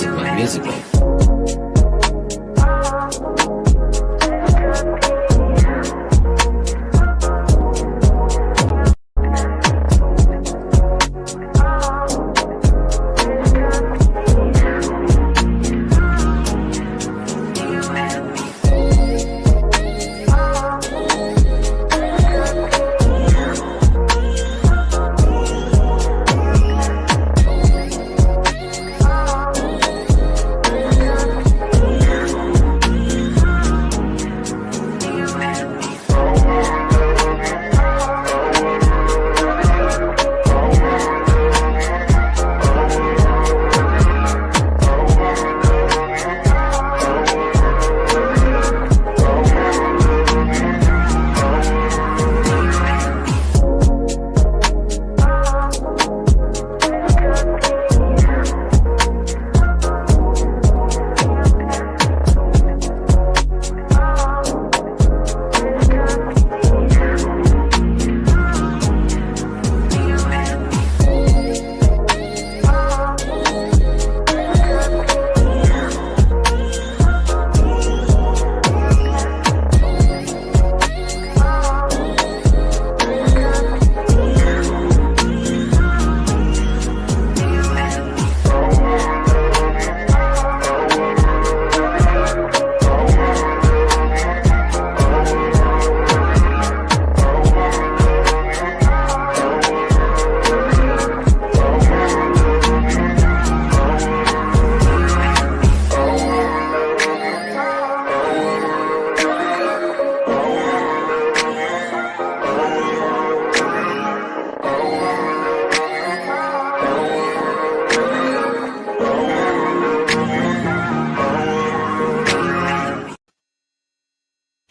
musically.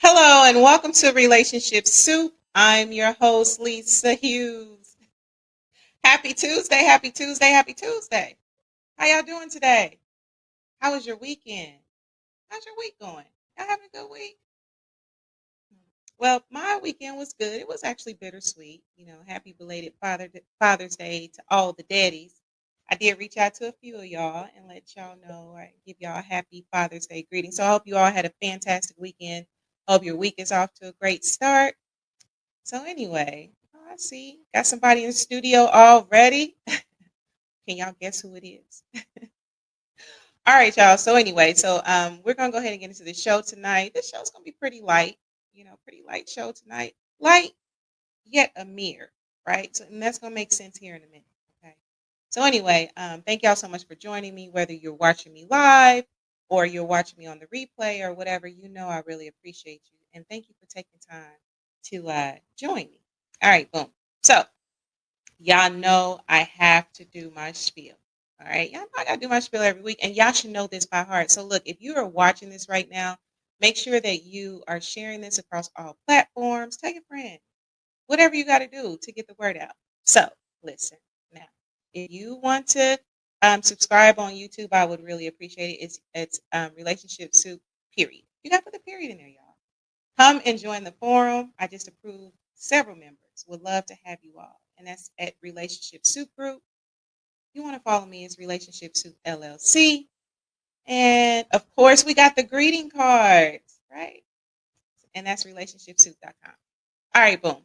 Hello and welcome to Relationship Soup. I'm your host, Lisa Hughes. Happy Tuesday, happy Tuesday, happy Tuesday. How y'all doing today? How was your weekend? How's your week going? Y'all having a good week? Well, my weekend was good. It was actually bittersweet. Happy belated Father's Day to all the daddies. I did reach out to a few of y'all and let y'all know or give y'all a happy Father's Day greeting. So I hope you all had a fantastic weekend. Hope your week is off to a great start. So anyway, I see got somebody in the studio already. Can y'all guess who it is? All right, y'all. So anyway, we're gonna go ahead and get into the show tonight. This show's gonna be pretty light, pretty light show tonight. Light yet a mirror, right? So and that's gonna make sense here in a minute. Okay. So anyway, thank y'all so much for joining me, whether you're watching me live or you're watching me on the replay or whatever. I really appreciate you and thank you for taking time to join me. All right, boom. So y'all know I have to do my spiel. All right. Y'all know I gotta do my spiel every week. And y'all should know this by heart. So look, if you are watching this right now, make sure that you are sharing this across all platforms. Tell your friend. Whatever you got to do to get the word out. So listen now. If you want to subscribe on YouTube, I would really appreciate it. It's Relationship Soup, period. You got to put the period in there, y'all. Come and join the forum. I just approved several members. Would love to have you all. And that's at Relationship Soup Group. If you want to follow me, it's Relationship Soup LLC. And of course, we got the greeting cards, right? And that's relationshipsoup.com. All right, boom.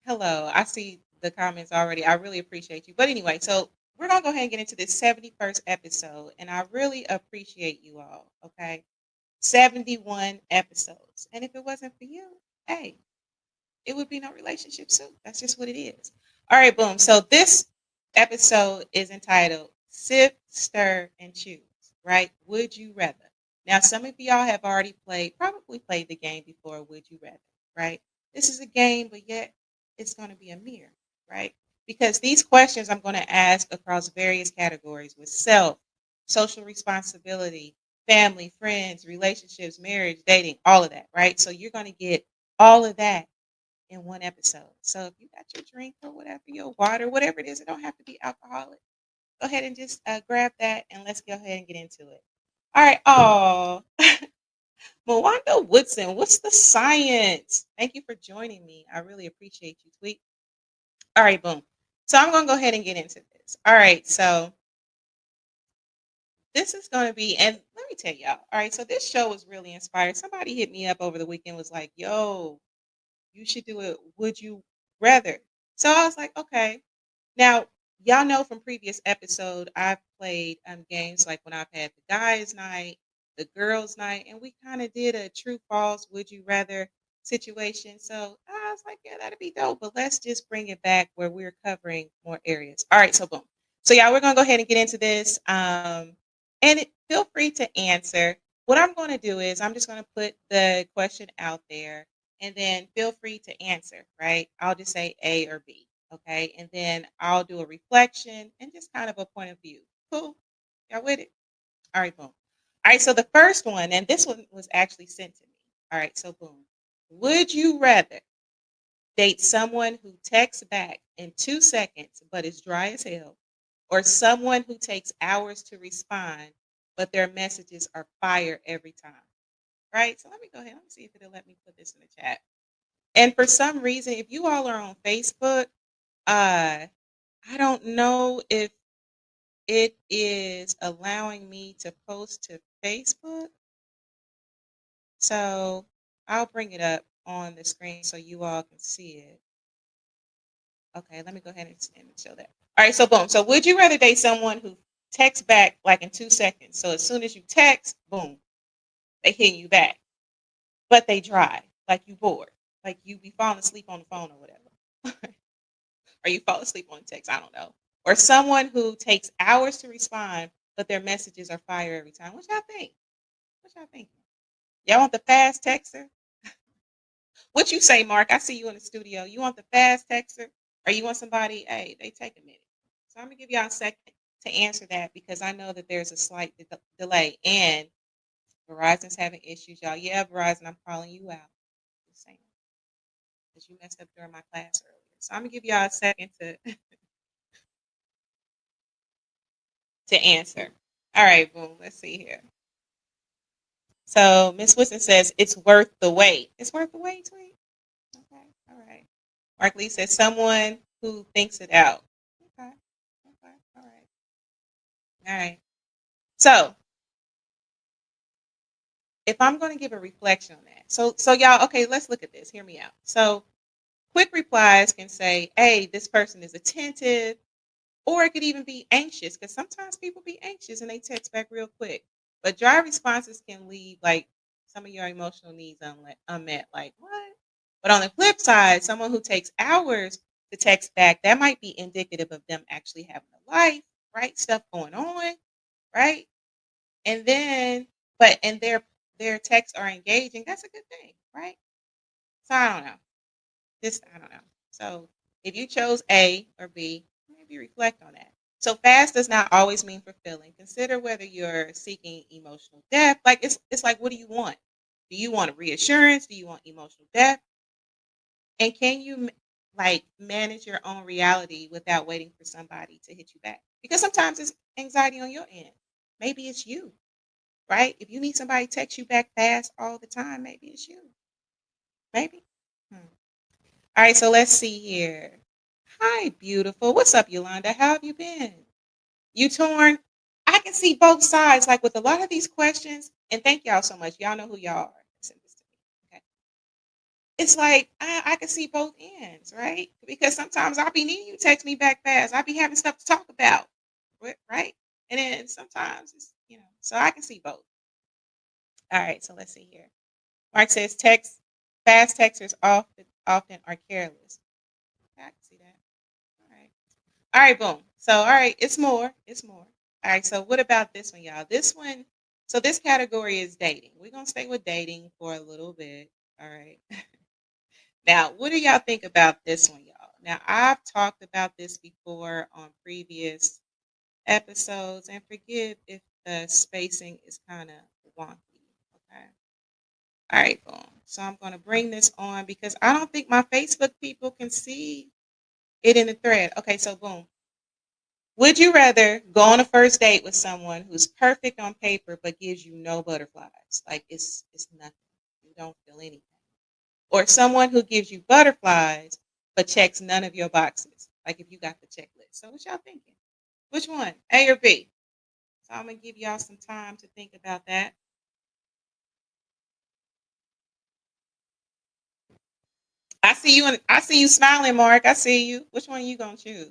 Hello. I see the comments already. I really appreciate you. But anyway, so we're going to go ahead and get into this 71st episode. And I really appreciate you all, okay? 71 episodes. And if it wasn't for you, hey, it would be no relationship soup. That's just what it is. All right, boom. So this episode is entitled Sip, Stir, and Choose, right? Would you rather? Now, some of y'all have already probably played the game before, Would You Rather, right? This is a game, but yet it's going to be a mirror, right? Because these questions I'm going to ask across various categories with self, social responsibility, family, friends, relationships, marriage, dating, all of that, right? So you're going to get all of that in one episode. So if you got your drink or whatever, your water, whatever it is, it don't have to be alcoholic. Go ahead and just grab that and let's go ahead and get into it. All right. Oh, Mwanda Woodson, what's the science? Thank you for joining me. I really appreciate you, Tweet. All right, boom. So I'm going to go ahead and get into this. All right. So this is gonna be, and let me tell y'all. All right, so this show was really inspired. Somebody hit me up over the weekend, was like, "Yo, you should do it. Would you rather?" So I was like, "Okay." Now, y'all know from previous episode, I've played games like when I've had the guys' night, the girls' night, and we kind of did a true false would you rather situation. So I was like, yeah, that'd be dope. But let's just bring it back where we're covering more areas. All right, so boom. So yeah, we're gonna go ahead and get into this. Feel free to answer. What I'm going to do is I'm just going to put the question out there, and then feel free to answer. Right? I'll just say A or B. Okay, and then I'll do a reflection and just kind of a point of view. Cool. Y'all with it? All right, boom. All right, so the first one, and this one was actually sent to me. All right, so boom. Would you rather date someone who texts back in 2 seconds but is dry as hell, or someone who takes hours to respond but their messages are fire every time? Right? So let me go ahead. Let me see if it'll let me put this in the chat. And for some reason, if you all are on Facebook, uh, I don't know if it is allowing me to post to Facebook. So I'll bring it up on the screen so you all can see it. Okay, let me go ahead and show that. All right, so boom. So would you rather date someone who texts back like in 2 seconds? So as soon as you text, boom, they hit you back, but they dry, like you bored, like you be falling asleep on the phone or whatever. Or you fall asleep on text, I don't know. Or someone who takes hours to respond, but their messages are fire every time. What y'all think? What y'all think? Y'all want the fast texter? What you say, Mark? I see you in the studio. You want the fast texter, or you want somebody? Hey, they take a minute. So I'm gonna give y'all a second to answer that because I know that there's a slight delay, and Verizon's having issues, y'all. Yeah, Verizon, I'm calling you out. Just saying, because you messed up during my class earlier. So I'm gonna give y'all a second to to answer. All right, boom. Let's see here. So Miss Wilson says it's worth the wait. It's worth the wait, tweet. Okay, all right. Mark Lee says someone who thinks it out. Okay, okay, all right, all right. So if I'm going to give a reflection on that, so y'all, okay, let's look at this. Hear me out. So quick replies can say, "Hey, this person is attentive," or it could even be anxious because sometimes people be anxious and they text back real quick. But dry responses can leave like some of your emotional needs unmet. Like what? But on the flip side, someone who takes hours to text back, that might be indicative of them actually having a life, right? Stuff going on, right? And then, and their texts are engaging. That's a good thing, right? So I don't know. Just I don't know. So if you chose A or B, maybe reflect on that. So fast does not always mean fulfilling. Consider whether you're seeking emotional depth. Like it's like what do you want? Do you want a reassurance? Do you want emotional depth? And can you like manage your own reality without waiting for somebody to hit you back? Because sometimes it's anxiety on your end. Maybe it's you, right? If you need somebody to text you back fast all the time, maybe it's you. Maybe. Hmm. All right, so let's see here. Hi, beautiful. What's up, Yolanda? How have you been? You torn? I can see both sides, like with a lot of these questions. And thank y'all so much. Y'all know who y'all are. Send this to me. Okay. It's like I can see both ends, right? Because sometimes I'll be needing you to text me back fast. I'll be having stuff to talk about, right? And then sometimes it's. So I can see both. All right, so let's see here. Mark says fast texters often are careless. I can see that. All right. All right, boom. So, all right, it's more. It's more. All right, so what about this one, y'all? This one, so this category is dating. We're going to stay with dating for a little bit. All right. Now, what do y'all think about this one, y'all? Now, I've talked about this before on previous episodes, and forgive if the spacing is kind of wonky. Okay. All right, boom. So I'm going to bring this on because I don't think my Facebook people can see it in the thread. Okay, so boom. Would you rather go on a first date with someone who's perfect on paper but gives you no butterflies? Like it's nothing. You don't feel anything. Or someone who gives you butterflies but checks none of your boxes. Like if you got the checklist. So what y'all thinking? Which one? A or B? So I'm gonna give y'all some time to think about that. I see you smiling, Mark. I see you. Which one are you gonna choose?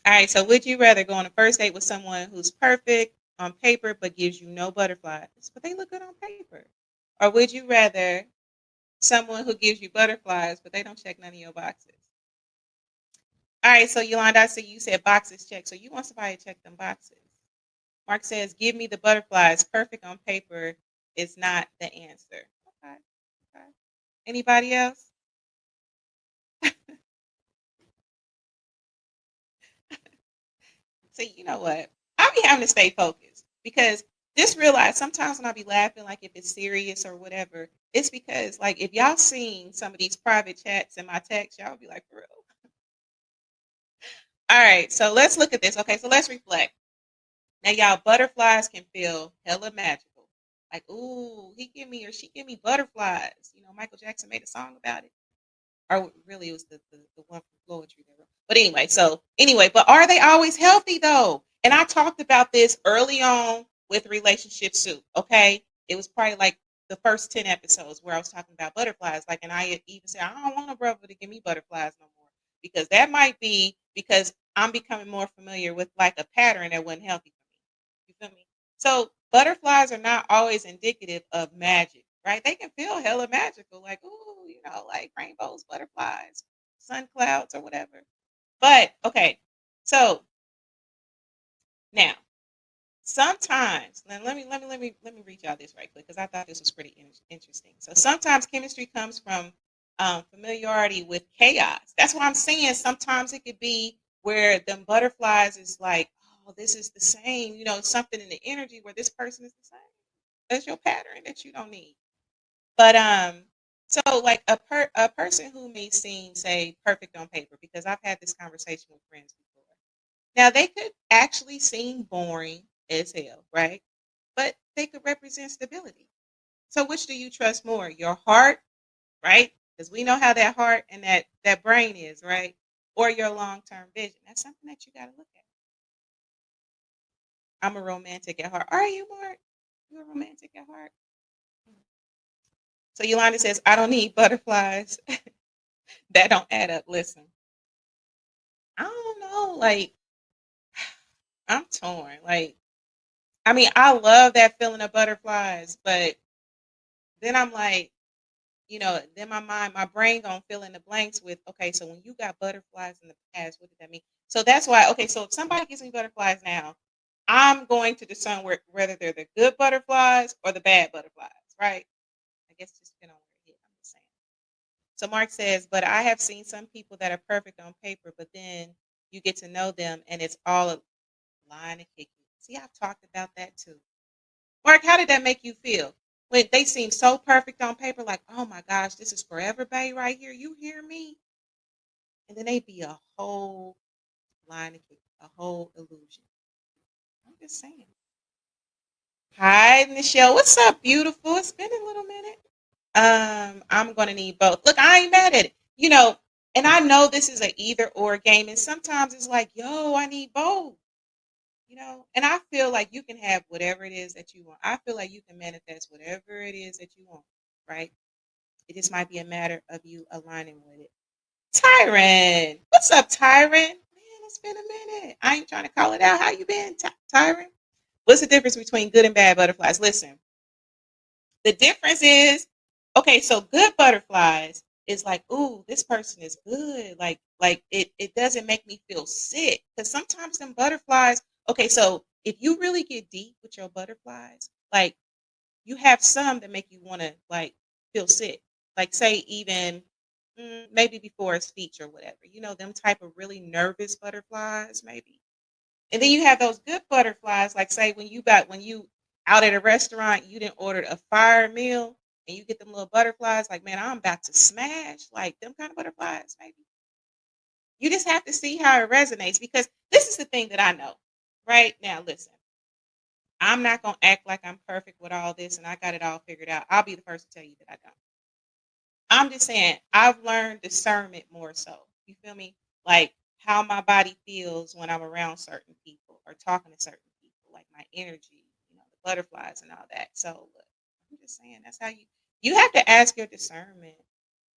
All right. So would you rather go on a first date with someone who's perfect on paper but gives you no butterflies, but they look good on paper? Or would you rather someone who gives you butterflies but they don't check none of your boxes? All right, so Yolanda, I see you said boxes checked. So you want somebody to check them boxes. Mark says, give me the butterflies. Perfect on paper is not the answer. Okay. Okay. Anybody else? See, you know what? I be having to stay focused because just realize sometimes when I be laughing, like if it's serious or whatever, it's because like if y'all seen some of these private chats in my text, y'all be like, for real. All right, so let's look at this. Okay, so let's reflect. Now, y'all, butterflies can feel hella magical. Like, ooh, he give me or she give me butterflies. You know, Michael Jackson made a song about it. Or really, it was the one from Poetry. But anyway, but are they always healthy though? And I talked about this early on with Relationship Soup. Okay, it was probably like the first 10 episodes where I was talking about butterflies. Like, and I even said I don't want a brother to give me butterflies no more because that might be because I'm becoming more familiar with like a pattern that wasn't healthy for me. You feel me? So butterflies are not always indicative of magic, right? They can feel hella magical, like ooh, you know, like rainbows, butterflies, sun clouds, or whatever. But okay, so now sometimes now let me reach out this right quick because I thought this was pretty interesting. So sometimes chemistry comes from familiarity with chaos. That's what I'm saying. Sometimes it could be where them butterflies is like, oh, this is the same. You know, something in the energy where this person is the same. That's your pattern that you don't need. But so like a person who may seem say perfect on paper because I've had this conversation with friends before. Now they could actually seem boring as hell, right? But they could represent stability. So which do you trust more? Your heart, right? Because we know how that heart and that brain is, right? Or your long-term vision. That's something that you got to look at. I'm a romantic at heart. Are you, Mark? You a romantic at heart? So Yolanda says, I don't need butterflies. That don't add up. Listen, I don't know. Like, I'm torn. Like, I mean, I love that feeling of butterflies, but then I'm like, you know, then my brain gonna fill in the blanks with, okay, so when you got butterflies in the past, what did that mean? So that's why, okay, so if somebody gives me butterflies now, I'm going to discern whether they're the good butterflies or the bad butterflies, right? I guess just depending on where it hit. I'm just saying. So Mark says, but I have seen some people that are perfect on paper, but then you get to know them and it's all a line of kicking. See, I've talked about that too. Mark, how did that make you feel? When they seem so perfect on paper, like, oh my gosh, this is forever, babe, right here. You hear me? And then they be a whole line of kicking, a whole illusion. I'm just saying. Hi, Michelle. What's up, beautiful? It's been a little minute. I'm gonna need both. Look, I ain't mad at it. You know, and I know this is a either or game, and sometimes it's like, yo, I need both. You know, and I feel like you can have whatever it is that you want. I feel like you can manifest whatever it is that you want, right? It just might be a matter of you aligning with it. Tyron, what's up, Tyron? Man, it's been a minute. I ain't trying to call it out. How you been, Tyron? What's the difference between good and bad butterflies? Listen, the difference is, okay, so good butterflies is like, ooh, this person is good. Like it doesn't make me feel sick. Because sometimes them butterflies, okay, so if you really get deep with your butterflies, like you have some that make you want to like feel sick. Like say even maybe before a speech or whatever. You know, them type of really nervous butterflies, maybe. And then you have those good butterflies, like say when you out at a restaurant, you didn't order a fire meal and you get them little butterflies, like, man, I'm about to smash, like them kind of butterflies, maybe. You just have to see how it resonates because this is the thing that I know. Right now, listen, I'm not gonna act like I'm perfect with all this and I got it all figured out. I'll be the first to tell you that I don't. I'm just saying I've learned discernment more so. You feel me? Like how my body feels when I'm around certain people or talking to certain people, like my energy, the butterflies and all that. So look, I'm just saying that's how you have to ask your discernment.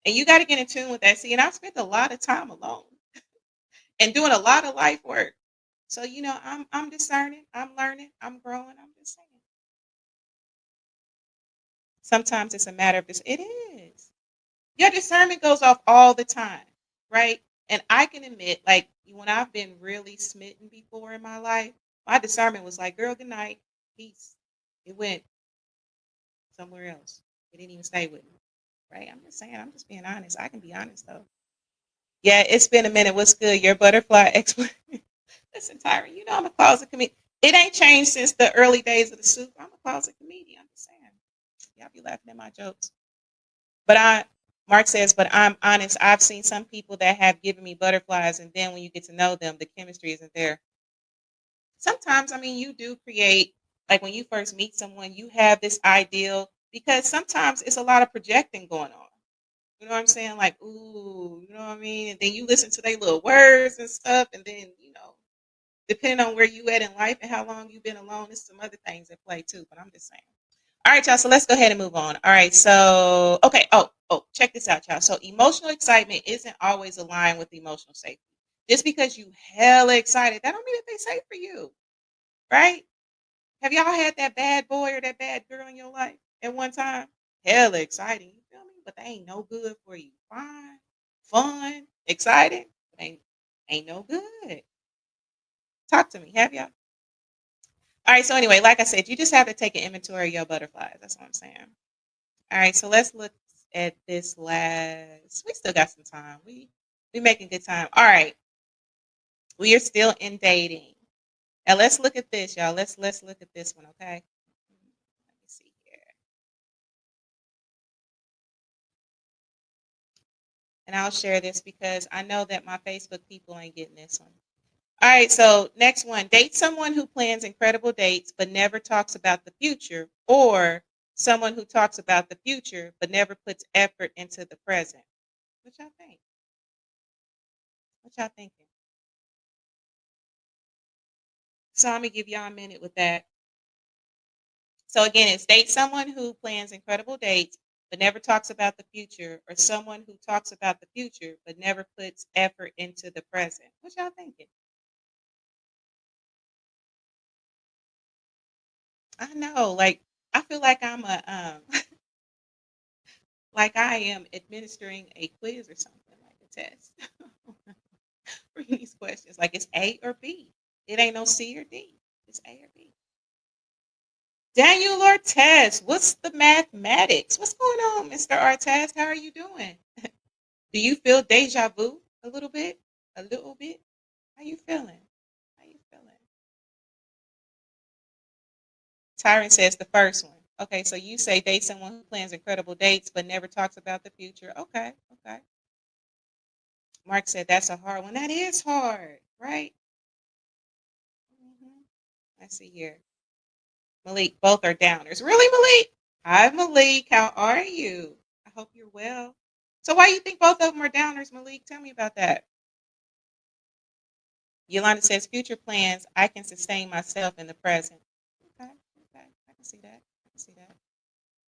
And you got to get in tune with that. See, and I've spent a lot of time alone and doing a lot of life work. So, I'm discerning, I'm learning, I'm growing. I'm just saying. Sometimes it's a matter of this. It is. Your discernment goes off all the time, right? And I can admit, like when I've been really smitten before in my life, my discernment was like, girl, good night, peace. It went somewhere else. It didn't even stay with me. Right? I'm just saying, I'm just being honest. I can be honest though. Yeah, it's been a minute. What's good? Your butterfly expert. Listen, Tyron, I'm a closet comedian. It ain't changed since the early days of the soup. I'm a closet comedian. I'm just saying. Y'all be laughing at my jokes. But Mark says, but I'm honest. I've seen some people that have given me butterflies, and then when you get to know them, the chemistry isn't there. Sometimes, I mean, you do create, like when you first meet someone, you have this ideal because sometimes it's a lot of projecting going on. You know what I'm saying? Like, ooh, you know what I mean? And then you listen to their little words and stuff, and then, depending on where you at in life and how long you've been alone, there's some other things at play too. But I'm just saying. All right, y'all. So let's go ahead and move on. All right. So, okay. Check this out, y'all. So, emotional excitement isn't always aligned with emotional safety. Just because you hella excited, that don't mean that they safe for you, right? Have y'all had that bad boy or that bad girl in your life at one time? Hella exciting, you feel me? But they ain't no good for you. Fine, fun, exciting, but ain't no good. Talk to me. Have y'all? All right. So anyway, like I said, you just have to take an inventory of your butterflies. That's what I'm saying. All right, so let's look at this last. We still got some time. We making good time. All right, we are still in dating. Now let's look at this, y'all. Let's look at this one, okay? Let me see here, and I'll share this because I know that my Facebook people ain't getting this one. All right, so next one: date someone who plans incredible dates but never talks about the future, or someone who talks about the future but never puts effort into the present. What y'all think? What y'all thinking? So I'm gonna give y'all a minute with that. So again, it's date someone who plans incredible dates but never talks about the future, or someone who talks about the future but never puts effort into the present. What y'all thinking? I know, like I feel like I'm a like I am administering a quiz or something like a test for these questions. Like it's A or B. It ain't no C or D. It's A or B. Daniel Ortez, what's the mathematics? What's going on, Mr. Ortez? How are you doing? Do you feel deja vu a little bit? A little bit? How you feeling? How you feeling? Tyron says the first one. Okay, so you say date someone who plans incredible dates but never talks about the future. Okay, okay. Mark said that's a hard one. That is hard, right? hmm Let's see here. Malik, both are downers. Really, Malik? Hi, Malik. How are you? I hope you're well. So, why do you think both of them are downers, Malik? Tell me about that. Yolanda says, future plans, I can sustain myself in the present. Okay, okay. I can see that. I can see that.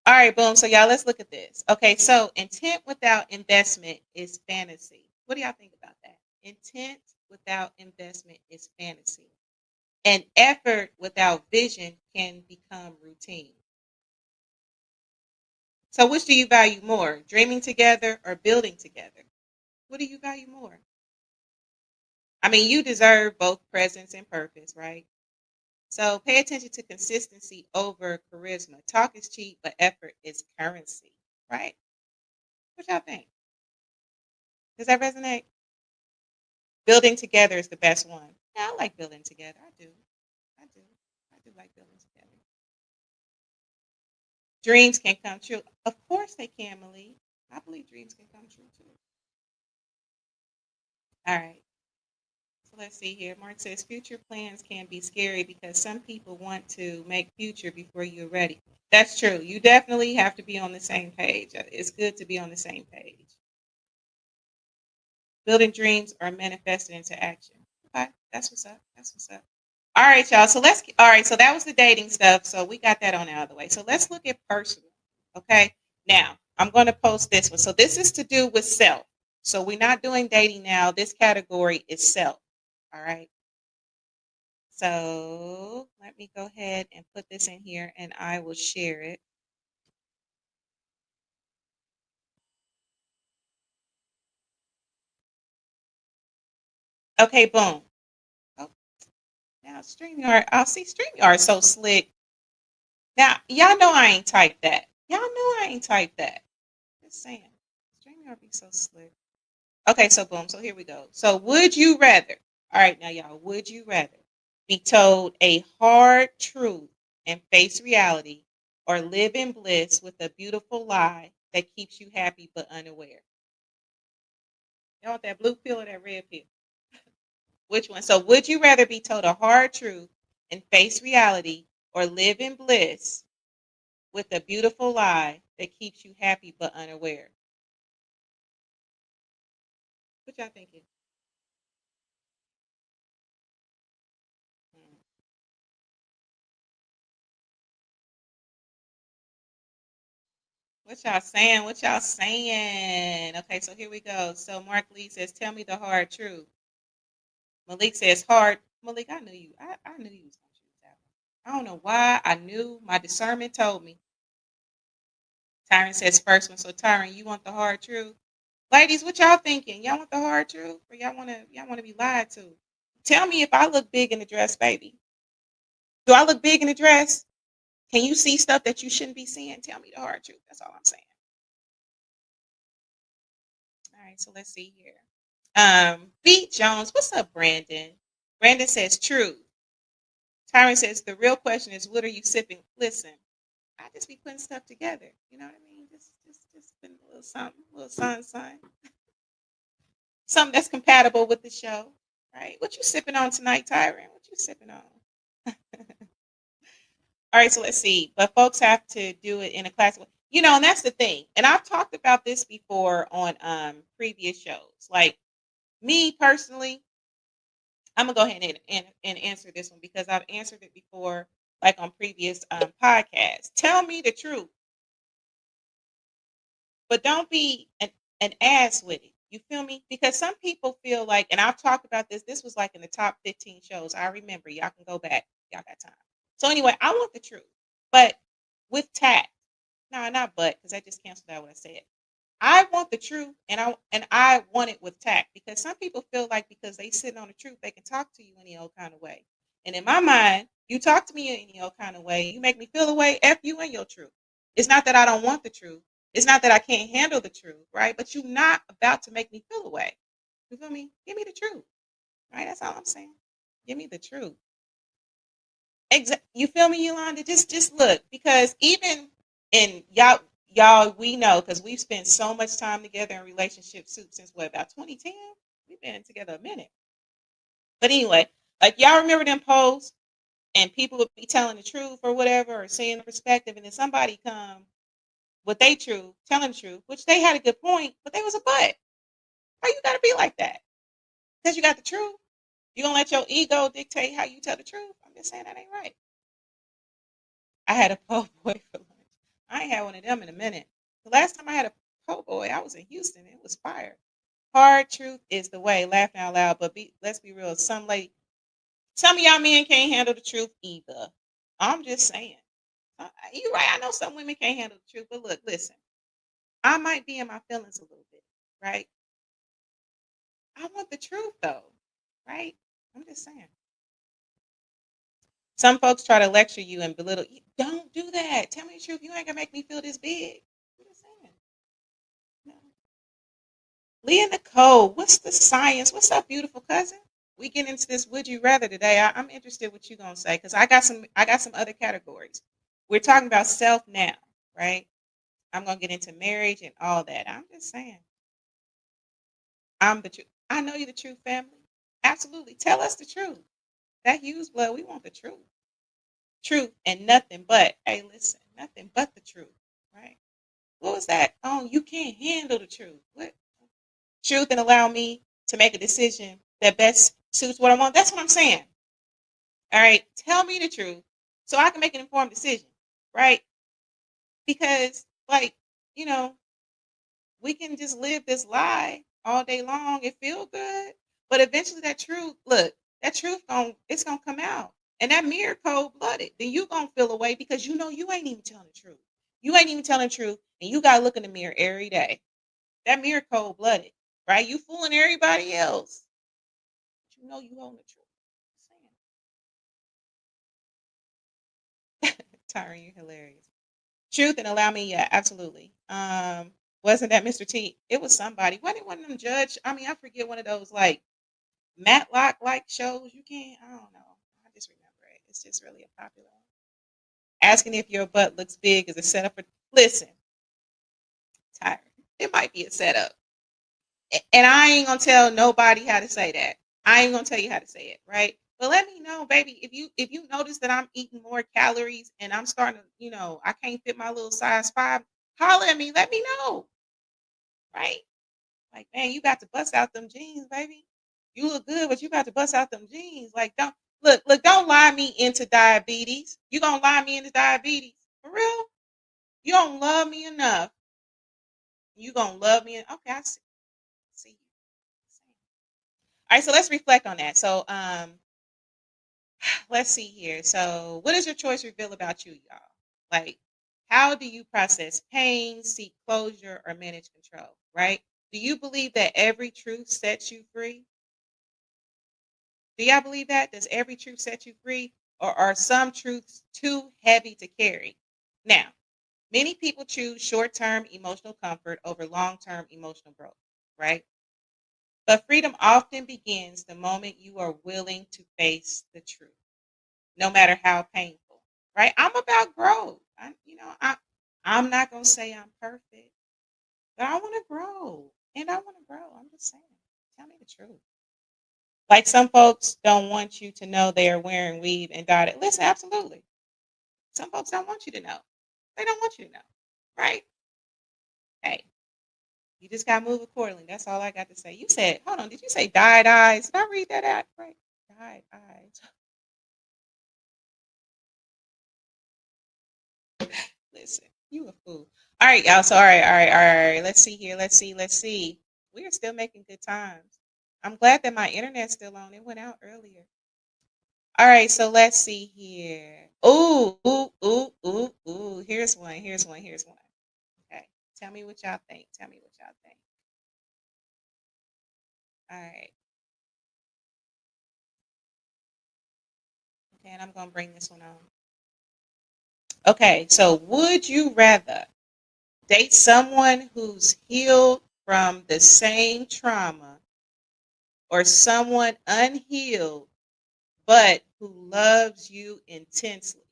All right, boom. So, y'all, let's look at this. Okay, so intent without investment is fantasy. What do y'all think about that? Intent without investment is fantasy. And effort without vision can become routine. So, which do you value more, dreaming together or building together? What do you value more? I mean, you deserve both presence and purpose, right? So pay attention to consistency over charisma. Talk is cheap, but effort is currency, right? What y'all think? Does that resonate? Building together is the best one. Yeah, I like building together. I do. I do. I do like building together. Dreams can come true. Of course they can, Malie. I believe dreams can come true too. All right. So let's see here. Mark says future plans can be scary because some people want to make future before you're ready. That's true. You definitely have to be on the same page. It's good to be on the same page. Building dreams are manifested into action. Okay, that's what's up. That's what's up. All right, y'all. So let's. All right. So that was the dating stuff. So we got that on out of the way. So let's look at personal. Okay. Now I'm going to post this one. So this is to do with self. So we're not doing dating now. This category is self. All right. So let me go ahead and put this in here, and I will share it. Okay. Boom. Oh, now StreamYard. I'll see StreamYard so slick. Now y'all know I ain't typed that. Y'all know I ain't typed that. Just saying. StreamYard be so slick. Okay, so boom. So here we go. So would you rather? All right, now y'all, would you rather be told a hard truth and face reality, or live in bliss with a beautiful lie that keeps you happy but unaware? You want that blue pill or that red pill? Which one? So would you rather be told a hard truth and face reality, or live in bliss with a beautiful lie that keeps you happy but unaware? What y'all thinking? Hmm. What y'all saying? What y'all saying? Okay, so here we go. So Mark Lee says, "Tell me the hard truth." Malik says, "Hard." Malik, I knew you. I knew you was gonna choose that one. I don't know why. I knew my discernment told me. Tyron says first one. So Tyron, you want the hard truth? Ladies, what y'all thinking? Y'all want the hard truth, or y'all wanna be lied to? Tell me if I look big in the dress, baby. Do I look big in the dress? Can you see stuff that you shouldn't be seeing? Tell me the hard truth. That's all I'm saying. All right, so let's see here. B Jones, what's up, Brandon? Brandon says true. Tyron says the real question is, what are you sipping? Listen, I just be putting stuff together. You know what I mean? Just been a little something, a little something, something that's compatible with the show, right? What you sipping on tonight, Tyron? What you sipping on? All right, so let's see. But folks have to do it in a classical, and that's the thing. And I've talked about this before on previous shows. Like me personally, I'm gonna go ahead and answer this one because I've answered it before, like on previous podcasts. Tell me the truth, but don't be an ass with it. You feel me? Because some people feel like, and I've talked about this. This was like in the top 15 shows. I remember. Y'all can go back. Y'all got time. So anyway, I want the truth, but with tact. No, not but, because I just canceled out what I said. I want the truth, and I want it with tact, because some people feel like because they sitting on the truth, they can talk to you any old kind of way. And in my mind, you talk to me any old kind of way, you make me feel away. F you and your truth. It's not that I don't want the truth. It's not that I can't handle the truth, right? But you're not about to make me feel away. You feel me? Give me the truth, right? That's all I'm saying. Give me the truth. You feel me, Yolanda? Just look, because even in y'all, we know because we've spent so much time together in relationships since what, about 2010. We've been together a minute, but anyway, like y'all remember them posts, and people would be telling the truth or whatever, or saying the perspective, and then somebody come with they truth, telling the truth, which they had a good point, but they was a butt. How you gotta be like that? Because you got the truth, you gonna let your ego dictate how you tell the truth? I'm just saying that ain't right. I had a po' boy for lunch. I ain't had one of them in a minute. The last time I had a po' boy, I was in Houston. It was fire. Hard truth is the way. Laughing out loud, but let's be real. Some of y'all men can't handle the truth either. I'm just saying. You're right. I know some women can't handle the truth, but look, listen. I might be in my feelings a little bit, right? I want the truth though, right? I'm just saying. Some folks try to lecture you and belittle you. Don't do that. Tell me the truth. You ain't gonna make me feel this big. I'm just saying. No. Leah Nicole, what's the science? What's up, beautiful cousin? We get into this would you rather today. I'm interested what you gonna say, because I got some other categories. We're talking about self now, right? I'm gonna get into marriage and all that. I'm just saying. I'm the truth. I know you the truth, family. Absolutely. Tell us the truth. That Hughes blood, we want the truth. Truth and nothing but. Hey, listen, nothing but the truth, right? What was that? Oh, you can't handle the truth. What? Truth and allow me to make a decision that best suits what I want. That's what I'm saying. All right. Tell me the truth so I can make an informed decision. Right. Because, like, you know, we can just live this lie all day long. It feel good. But eventually that truth, look, that truth it's gonna come out. And that mirror cold blooded. Then you gonna feel away because you know you ain't even telling the truth. You ain't even telling the truth. And you gotta look in the mirror every day. That mirror cold blooded. Right? You fooling everybody else. But you know you own the truth. Tyron, you're hilarious. Truth and allow me, yeah, absolutely. Wasn't that Mr. T? It was somebody. Wasn't it one of them judge? I mean, I forget one of those like Matlock like shows. You can't. I don't know. I just remember it. It's just really a popular one. Asking if your butt looks big is a setup for. Listen, Tyron, it might be a setup, and I ain't gonna tell nobody how to say that. I ain't gonna tell you how to say it, right? But let me know, baby, if you notice that I'm eating more calories and I'm starting to, I can't fit my little size 5. Holler at me. Let me know, right? Like, man, you got to bust out them jeans, baby. You look good, but you got to bust out them jeans. Like, don't lie me into diabetes. You gonna lie me into diabetes for real? You don't love me enough. You gonna love me? Okay, I see. See you. All right, so let's reflect on that. So, let's see here. So, what does your choice reveal about you, y'all? Like, how do you process pain, seek closure, or manage control? Right? Do you believe that every truth sets you free? Do y'all believe that? Does every truth set you free? Or are some truths too heavy to carry? Now, many people choose short term emotional comfort over long term emotional growth, right? But freedom often begins the moment you are willing to face the truth, no matter how painful, right? I'm about growth. I'm not going to say I'm perfect, but I want to grow. And I want to grow. I'm just saying. Tell me the truth. Like some folks don't want you to know they are wearing weave and dotted. Listen, absolutely. Some folks don't want you to know. They don't want you to know. Right? Hey, you just gotta move accordingly. That's all I got to say. You said, hold on, did you say dyed eyes? Did I read that out right? Dyed eyes. Listen, you a fool. All right, y'all. So all right. Let's see here. Let's see. We are still making good times. I'm glad that my internet's still on. It went out earlier. All right, so let's see here. Ooh. Here's one. Okay. Tell me what y'all think. Tell me what y'all think. All right. Okay, and I'm gonna bring this one on. Okay, so would you rather date someone who's healed from the same trauma or someone unhealed but who loves you intensely?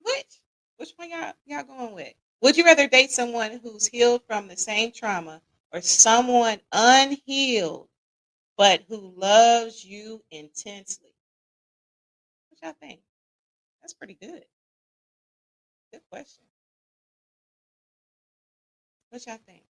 Which? Which one y'all going with? Would you rather date someone who's healed from the same trauma or someone unhealed but who loves you intensely? What y'all think? That's pretty good. Good question. What y'all think?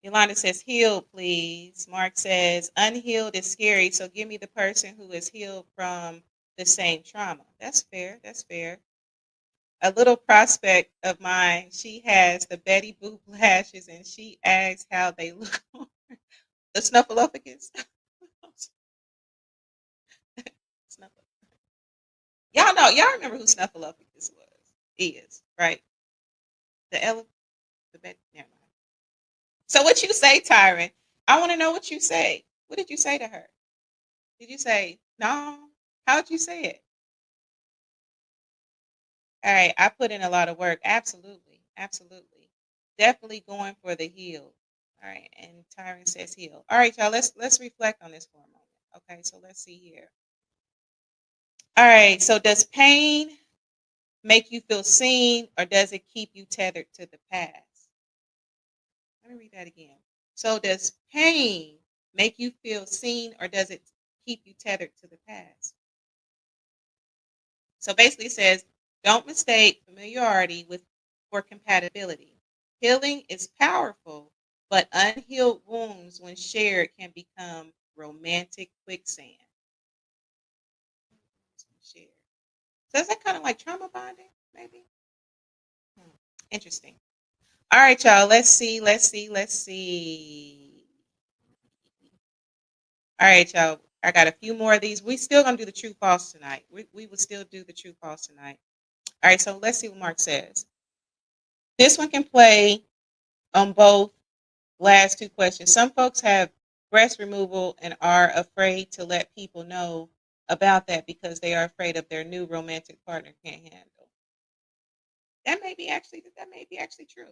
Yolanda says, healed, please. Mark says, unhealed is scary, so give me the person who is healed from the same trauma. That's fair. That's fair. A little prospect of mine, she has the Betty Boop lashes and she asks how they look. The Snuffleupagus. Snuffle. Y'all remember who Snuffleupagus was? Is, right? The elephant, the Betty, never mind. So what you say, Tyron? I want to know what you say. What did you say to her? Did you say, no? How'd you say it? All right, I put in a lot of work. Absolutely. Absolutely. Definitely going for the heal. All right, and Tyron says heal. All right, y'all, let's reflect on this for a moment. Okay, so let's see here. All right, so does pain make you feel seen or does it keep you tethered to the past? Let me read that again. So does pain make you feel seen or does it keep you tethered to the past? So basically, it says, don't mistake familiarity with for compatibility. Healing is powerful, but unhealed wounds, when shared, can become romantic quicksand. Shared. So is that kind of like trauma bonding, maybe? Hmm. Interesting. All right, y'all. Let's see. Let's see. Let's see. All right, y'all. I got a few more of these. We still gonna do the true false tonight. We will still do the true false tonight. All right, so let's see what Mark says. This one can play on both last two questions. Some folks have breast removal and are afraid to let people know about that because they are afraid of their new romantic partner can't handle. That may be actually true.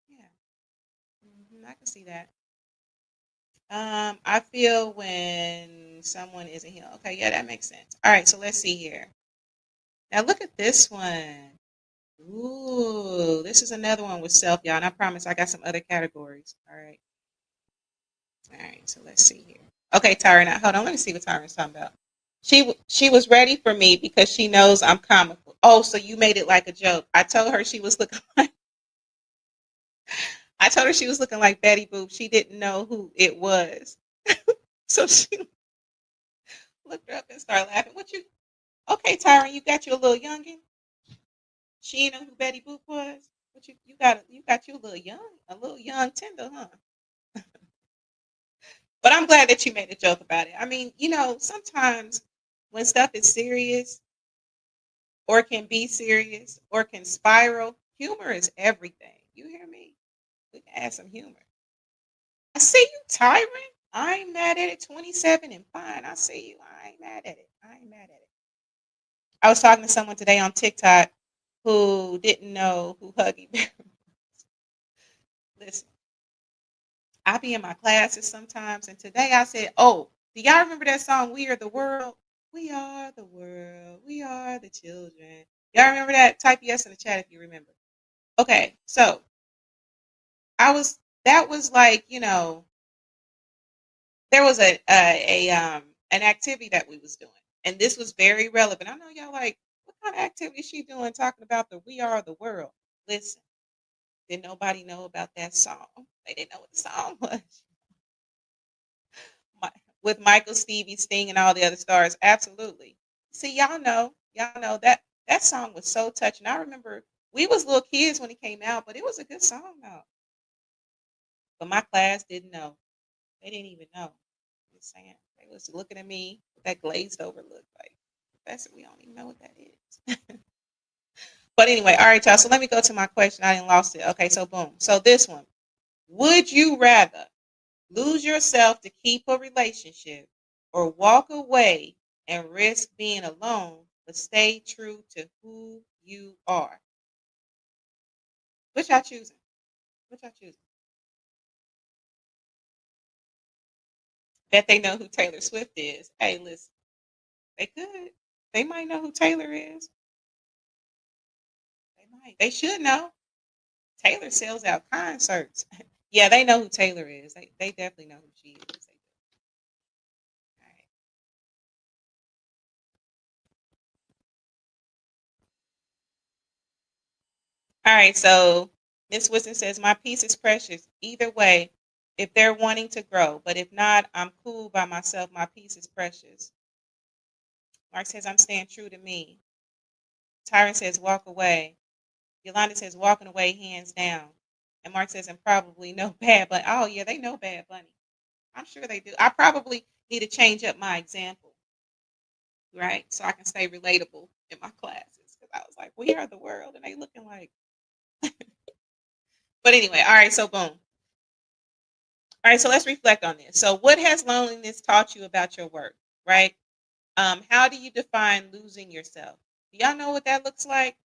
Yeah, I can see that. I feel when someone isn't healed. Okay, yeah, that makes sense. All right, so let's see here. Now look at this one. Ooh, this is another one with self, y'all. And I promise I got some other categories. All right. All right, so let's see here. Okay, Tyra, now hold on. Let me see what Tyra's talking about. She was ready for me because she knows I'm comical. Oh, so you made it like a joke. I told her she was looking like Betty Boop. She didn't know who it was. So she looked her up and started laughing. What you okay, Tyron, you got you a little youngin? She didn't know who Betty Boop was? What you got you a little young tender, huh? But I'm glad that you made a joke about it. I mean, sometimes when stuff is serious or can be serious or can spiral, humor is everything. You hear me? We can add some humor. I see you, Tyron. I ain't mad at it. 27 and fine. I see you. I ain't mad at it. I ain't mad at it. I was talking to someone today on TikTok who didn't know who Huggy Bear was. Listen, I be in my classes sometimes, and today I said, "Oh, do y'all remember that song, We Are the World? We are the world. We are the children." Y'all remember that? Type yes in the chat if you remember. Okay, so that was like, there was an activity that we was doing, and this was very relevant. I know y'all like, what kind of activity is she doing talking about the We Are the World? Listen, did nobody know about that song? They didn't know what the song was. With Michael, Stevie, Sting, and all the other stars. Absolutely. See, y'all know that song was so touching. I remember we was little kids when it came out, but it was a good song though. But my class didn't know. They didn't even know. Just saying. They was looking at me with that glazed over look like, Professor, we don't even know what that is. But anyway, all right, y'all. So let me go to my question. I didn't lost it. Okay, so boom. So this one. Would you rather lose yourself to keep a relationship or walk away and risk being alone but stay true to who you are? Which I choosing? Which I choosing? Bet they know who Taylor Swift is. Hey, listen, they could. They might know who Taylor is. They might. They should know. Taylor sells out concerts. Yeah, they know who Taylor is. They definitely know who she is. They do. All right. All right. So Miss Wisdom says my peace is precious. Either way, if they're wanting to grow, but if not, I'm cool by myself. My peace is precious. Mark says I'm staying true to me. Tyron says walk away. Yolanda says walking away hands down. And Mark says and probably no Bad Bunny. Oh yeah, they know Bad Bunny. I'm sure they do. I probably need to change up my example, right? So I can stay relatable in my classes. Because I was like, we are the world, and they looking like. But anyway, all right. So boom. All right. So let's reflect on this. So what has loneliness taught you about your work, right? How do you define losing yourself? Do y'all know what that looks like?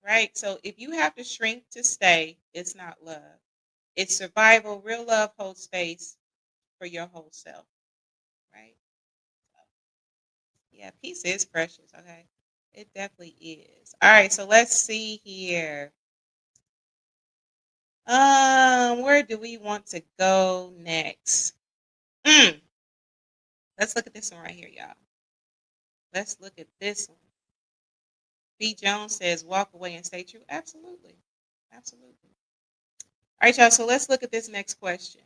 Right? So if you have to shrink to stay, it's not love. It's survival. Real love holds space for your whole self, right? So, yeah, peace is precious, okay? It definitely is. All right, so let's see here. Where do we want to go next? Mm, let's look at this one right here, y'all. Let's look at this one. B. Jones says, walk away and stay true. Absolutely. Absolutely. All right, y'all. So let's look at this next question.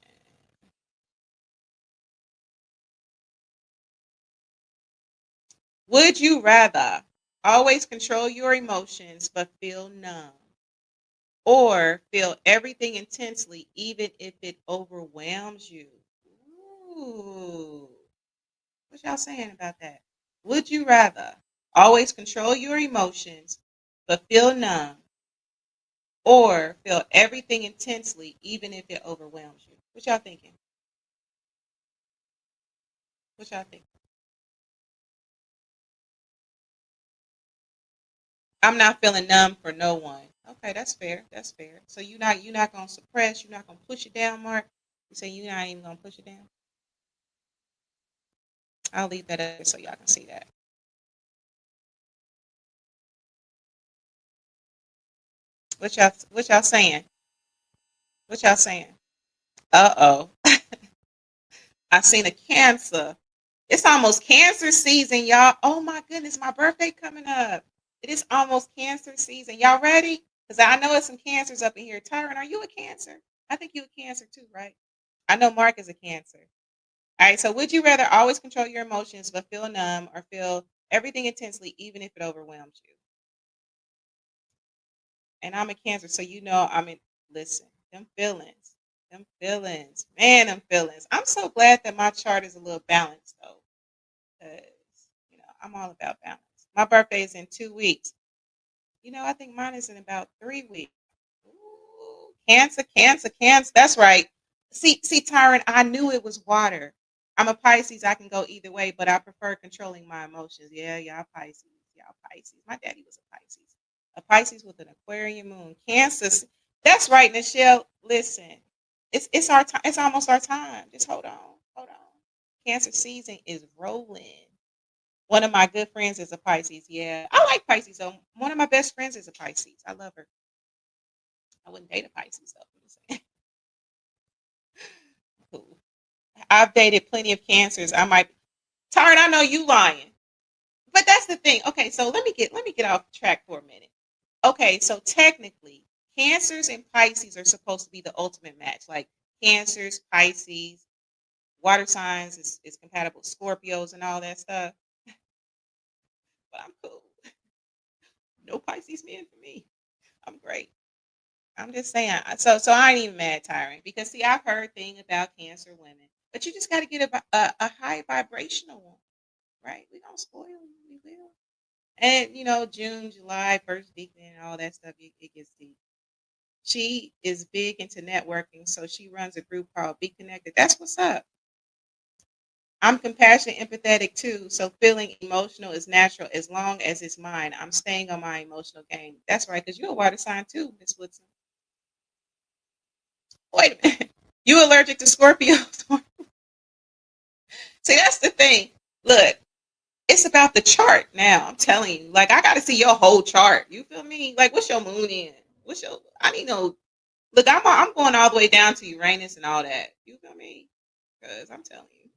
Would you rather always control your emotions but feel numb, or feel everything intensely even if it overwhelms you? Ooh. What y'all saying about that? Would you rather always control your emotions but feel numb, or feel everything intensely even if it overwhelms you? What y'all thinking? What y'all think? I'm not feeling numb for no one. Okay, that's fair. That's fair. So you're not gonna suppress. You're not gonna push it down, Mark. You say you're not even gonna push it down. I'll leave that up so y'all can see that. What y'all saying? What y'all saying? Uh oh. I seen a cancer. It's almost cancer season, y'all. Oh my goodness, my birthday coming up. It is almost cancer season. Y'all ready? Because I know it's some cancers up in here. Tyron, are you a cancer? I think you a cancer too, right? I know Mark is a cancer. All right, so would you rather always control your emotions but feel numb, or feel everything intensely even if it overwhelms you? And I'm a cancer, so you know I'm in. Listen, them feelings, man, them feelings. I'm so glad that my chart is a little balanced though, because I'm all about balance. My birthday is in 2 weeks. I think mine is in about 3 weeks. Ooh, cancer, cancer, cancer. That's right. See, Tyron, I knew it was water. I'm a Pisces. I can go either way, but I prefer controlling my emotions. Yeah, y'all Pisces. Y'all Pisces. My daddy was a Pisces. A Pisces with an Aquarian moon. Cancer. That's right, Michelle. Listen, it's our time. It's almost our time. Just hold on. Hold on. Cancer season is rolling. One of my good friends is a Pisces. Yeah, I like Pisces. So one of my best friends is a Pisces. I love her. I wouldn't date a Pisces though. I'm just saying. Cool. I've dated plenty of cancers. I might. Tard, I know you lying, but that's the thing. Okay, so let me get off track for a minute. Okay, so technically, cancers and Pisces are supposed to be the ultimate match. Like cancers, Pisces, water signs is compatible with Scorpios and all that stuff. But I'm cool. No Pisces men for me. I'm great. I'm just saying. So I ain't even mad, Tyron, because see, I've heard thing about cancer women, but you just got to get a high vibrational one, right? We gonna spoil you, we will. And June, July, first weekend, and all that stuff, it gets deep. She is big into networking, so she runs a group called Be Connected. That's what's up. I'm compassionate, empathetic too, so feeling emotional is natural as long as it's mine. I'm staying on my emotional game. That's right, because you're a water sign too, Miss Woodson. Wait a minute. You allergic to Scorpios? See, that's the thing. Look, it's about the chart now. I'm telling you. Like, I got to see your whole chart. You feel me? Like, what's your moon in? What's your? I need to know. Look, I'm going all the way down to Uranus and all that. You feel me? Because I'm telling you,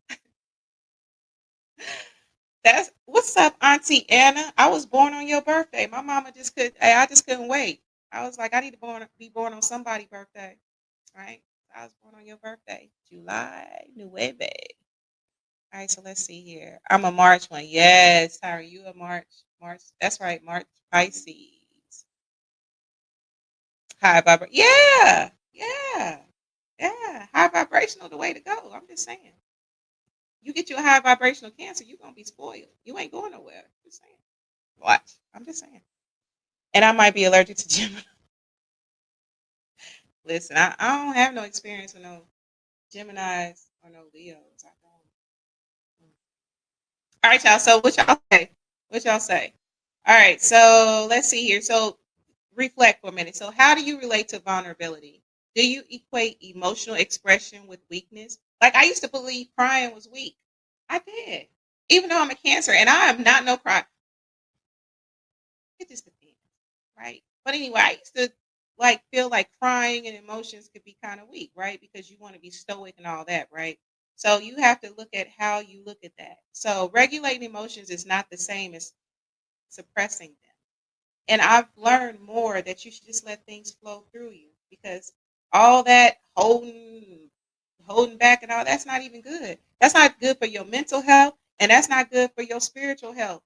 that's what's up, Auntie Anna. I was born on your birthday. My mama just could. Hey, I just couldn't wait. I was like, I need to be born on somebody's birthday, right? I was born on your birthday, July 9. All right, so let's see here. I'm a March one. Yes, Tyra, you a March. March. That's right, March Pisces. High vibration. Yeah, yeah, yeah. High vibrational the way to go. I'm just saying. You get you a high vibrational cancer, you're gonna be spoiled. You ain't going nowhere. Just saying. Watch. I'm just saying. And I might be allergic to Gemini. Listen, I don't have no experience with no Geminis or no Leos. I don't. All right, y'all. So what y'all say? What y'all say? All right. So let's see here. So reflect for a minute. So how do you relate to vulnerability? Do you equate emotional expression with weakness? Like I used to believe crying was weak. I did. Even though I'm a cancer and I am not no cry. It just depends, right? But anyway, I used to like feel like crying and emotions could be kind of weak, right? Because you want to be stoic and all that, right? So you have to look at how you look at that. So regulating emotions is not the same as suppressing them. And I've learned more that you should just let things flow through you, because all that holding back and all that's not even good. That's not good for your mental health, and that's not good for your spiritual health.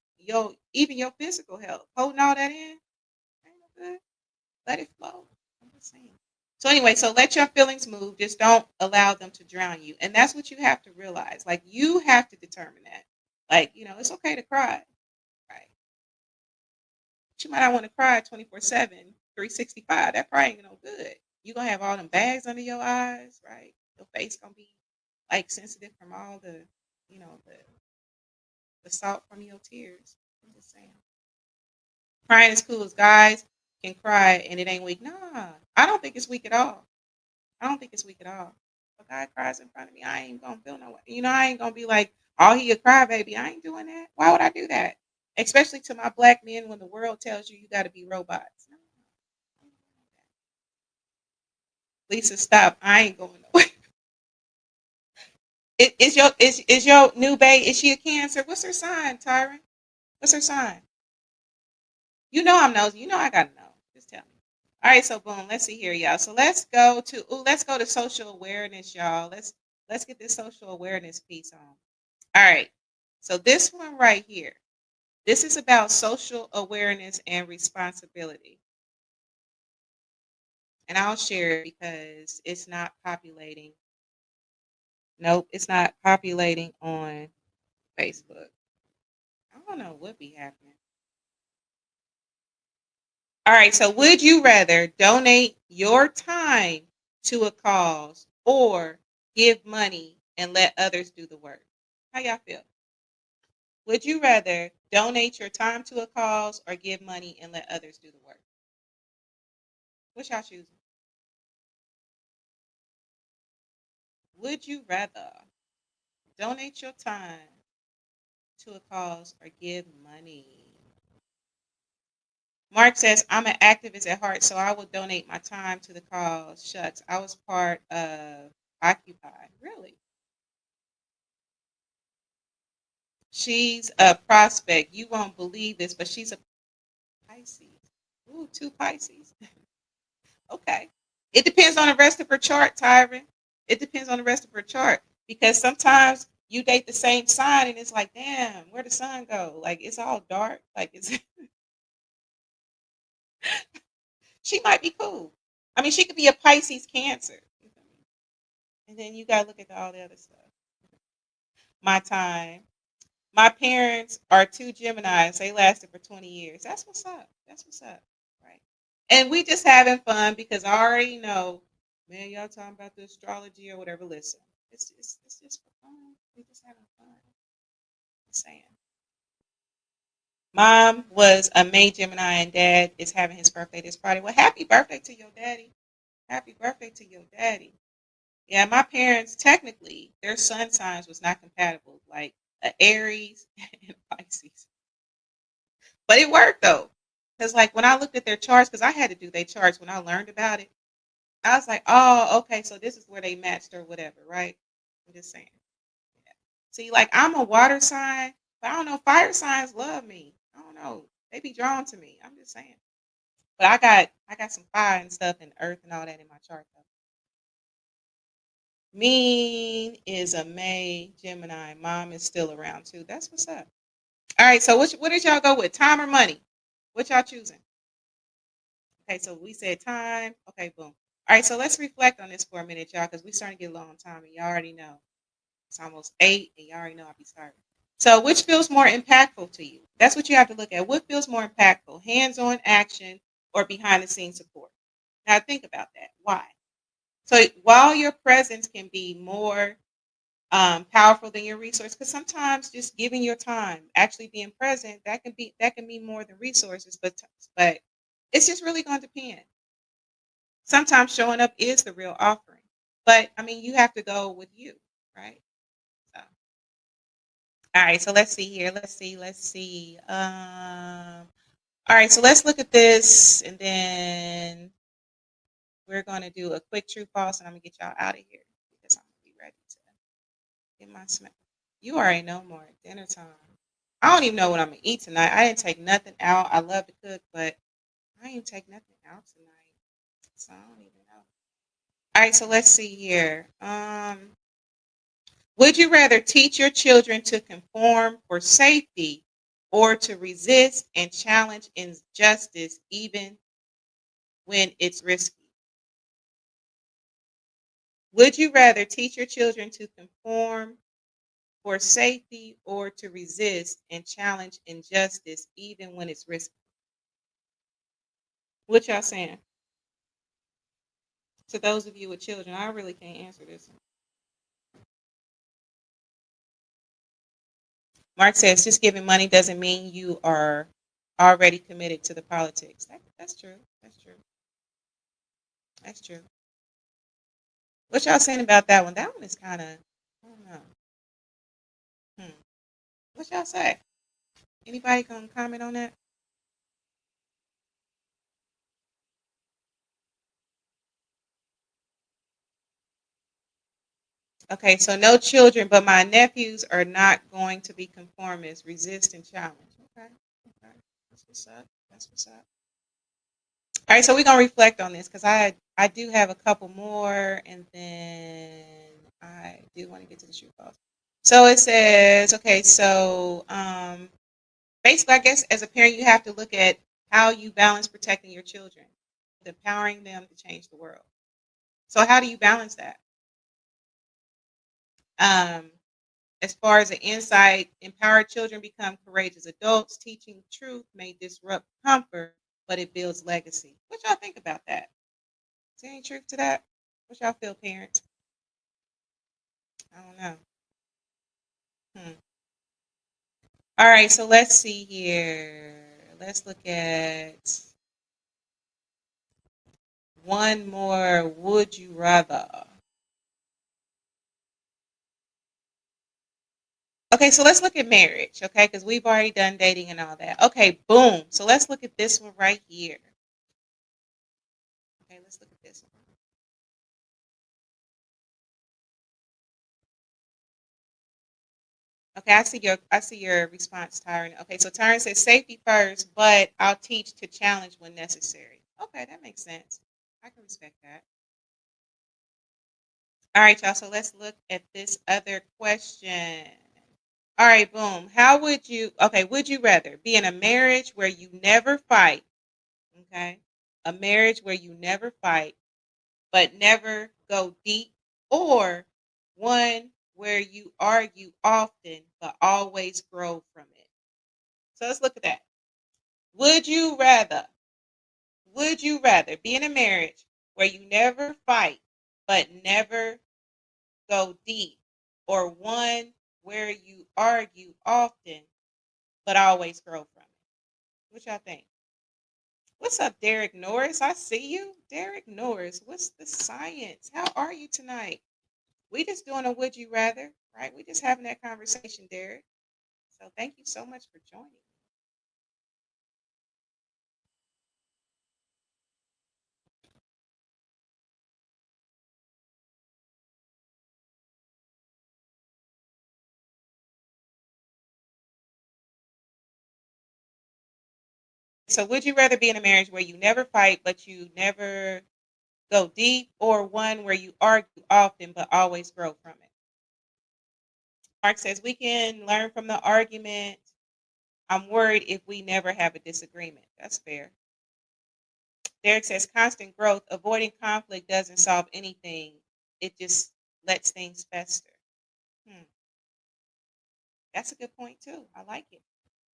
Even your physical health. Holding all that in ain't no good. Let it flow. I'm just saying. So anyway, so let your feelings move. Just don't allow them to drown you. And that's what you have to realize. Like, you have to determine that. Like, it's okay to cry, right? But you might not want to cry 24/7, 365. That probably ain't no good. You're gonna have all them bags under your eyes, right? Your face gonna be like sensitive from all the salt from your tears. I'm just saying. Crying is cool as guys can cry and it ain't weak. Nah, I don't think it's weak at all. I don't think it's weak at all. If a guy cries in front of me, I ain't gonna feel no way. I ain't gonna be like, oh, he a crybaby. I ain't doing that. Why would I do that? Especially to my black men when the world tells you you got to be robots. No, Lisa, stop. I ain't going nowhere. Is your new babe? Is she a Cancer? What's her sign, Tyron? What's her sign? I'm nosy. I gotta know. Just tell me. All right, so boom. Let's see here, y'all. So let's go to social awareness, y'all. Let's get this social awareness piece on. All right. So this one right here. This is about social awareness and responsibility. And I'll share it because it's not populating. Nope, it's not populating on Facebook. I don't know what be happening. All right, so would you rather donate your time to a cause or give money and let others do the work? How y'all feel? Would you rather donate your time to a cause or give money and let others do the work? What y'all choosing? Would you rather donate your time to a cause or give money? Mark says, I'm an activist at heart, so I will donate my time to the cause. Shucks, I was part of Occupy. Really? She's a prospect. You won't believe this, but she's a Pisces. Ooh, two Pisces. Okay. It depends on the rest of her chart, Tyron. It depends on the rest of her chart. Because sometimes you date the same sign and it's like, damn, where the sun go? Like, it's all dark. Like, it's she might be cool. I mean, she could be a Pisces Cancer. And then you gotta look at all the other stuff. My time. My parents are two Geminis. They lasted for 20 years. That's what's up. That's what's up. Right. And we just having fun because I already know, man, y'all talking about the astrology or whatever. Listen, it's just for fun. We just having fun. Just saying. Mom was a May Gemini and dad is having his birthday this Friday. Well, happy birthday to your daddy. Happy birthday to your daddy. Yeah, my parents technically their sun signs was not compatible, like a Aries and Pisces. But it worked though, because like when I looked at their charts, because I had to do their charts when I learned about it, I was like, oh, okay, so this is where they matched or whatever, right? I'm just saying. Yeah. See, like I'm a water sign, but I don't know. Fire signs love me. I don't know. They be drawn to me. I'm just saying. But I got some fire and stuff and earth and all that in my chart though. Mean is a May Gemini. Mom is still around too. That's what's up. All right. So what did y'all go with? Time or money? What y'all choosing? Okay. So we said time. Okay. Boom. All right. So let's reflect on this for a minute, y'all, because we starting to get a long time, and y'all already know it's almost 8, and y'all already know I'll be starting. So which feels more impactful to you? That's what you have to look at. What feels more impactful? Hands-on action or behind-the-scenes support? Now think about that. Why? So while your presence can be more powerful than your resource, because sometimes just giving your time, actually being present, that can mean more than resources. But it's just really going to depend. Sometimes showing up is the real offering, but I mean you have to go with you, right? So, all right, so let's see here. Let's see. All right, so let's look at this, and then we're going to do a quick true false, and I'm gonna get y'all out of here because I'm gonna be ready to get my smack. You already know more dinner time. I don't even know what I'm gonna eat tonight. I didn't take nothing out. I love to cook, but I ain't take nothing out tonight, so I don't even know. All right, so let's see here. Would you rather teach your children to conform for safety or to resist and challenge injustice even when it's risky? Would you rather teach your children to conform for safety or to resist and challenge injustice even when it's risky? What y'all saying? To those of you with children, I really can't answer this. Mark says just giving money doesn't mean you are already committed to the politics. That's true. That's true. That's true. What y'all saying about that one? That one is kind of, I don't know. Hmm. What y'all say? Anybody gonna comment on that? Okay, so no children, but my nephews are not going to be conformists, resist and challenge. Okay, okay, that's what's up. That's what's up. All right, so we're gonna reflect on this because I do have a couple more, and then I do want to get to the shoe calls. So it says, okay, so basically, I guess as a parent, you have to look at how you balance protecting your children, empowering them to change the world. So how do you balance that? Um, as far as the insight, empowered children become courageous adults. Teaching truth may disrupt comfort, but it builds legacy. What y'all think about that? Is there any truth to that? What y'all feel, parents? I don't know. Hmm. All right, so let's see here. Let's look at one more. Would you rather? Okay, so let's look at marriage, okay? Because we've already done dating and all that. Okay, boom. So let's look at this one right here. Okay, let's look at this one. Okay, I see your response, Tyron. Okay, so Tyron says safety first, but I'll teach to challenge when necessary. Okay, that makes sense. I can respect that. All right, y'all. So let's look at this other question. All right, boom. How would you? Okay, would you rather be in a marriage where you never fight? Okay, a marriage where you never fight but never go deep, or one where you argue often but always grow from it. So let's look at that. Would you rather, would you rather be in a marriage where you never fight but never go deep, or one where you argue often but always grow from it? What y'all think? What's up, Derek Norris? I see you. Derek Norris, what's the science? How are you tonight? We just doing a would you rather, right? We just having that conversation, Derek. So thank you so much for joining. So would you rather be in a marriage where you never fight but you never go deep, or one where you argue often but always grow from it? Mark says we can learn from the argument. I'm worried if we never have a disagreement. That's fair. Derek says constant growth, avoiding conflict doesn't solve anything. It just lets things fester. Hmm. That's a good point too. I like it.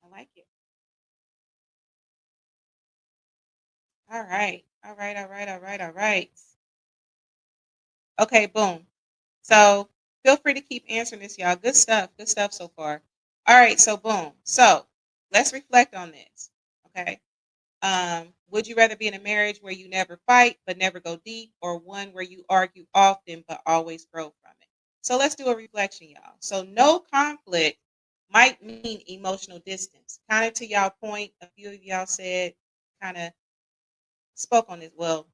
I like it. All right. All right. All right. All right. All right. Okay, boom. So feel free to keep answering this, y'all. Good stuff. Good stuff so far. All right, so boom. So let's reflect on this. Okay. Would you rather be in a marriage where you never fight but never go deep, or one where you argue often but always grow from it? So let's do a reflection, y'all. So no conflict might mean emotional distance. Kind of to y'all point, a few of y'all said, kind of spoke on this. Well,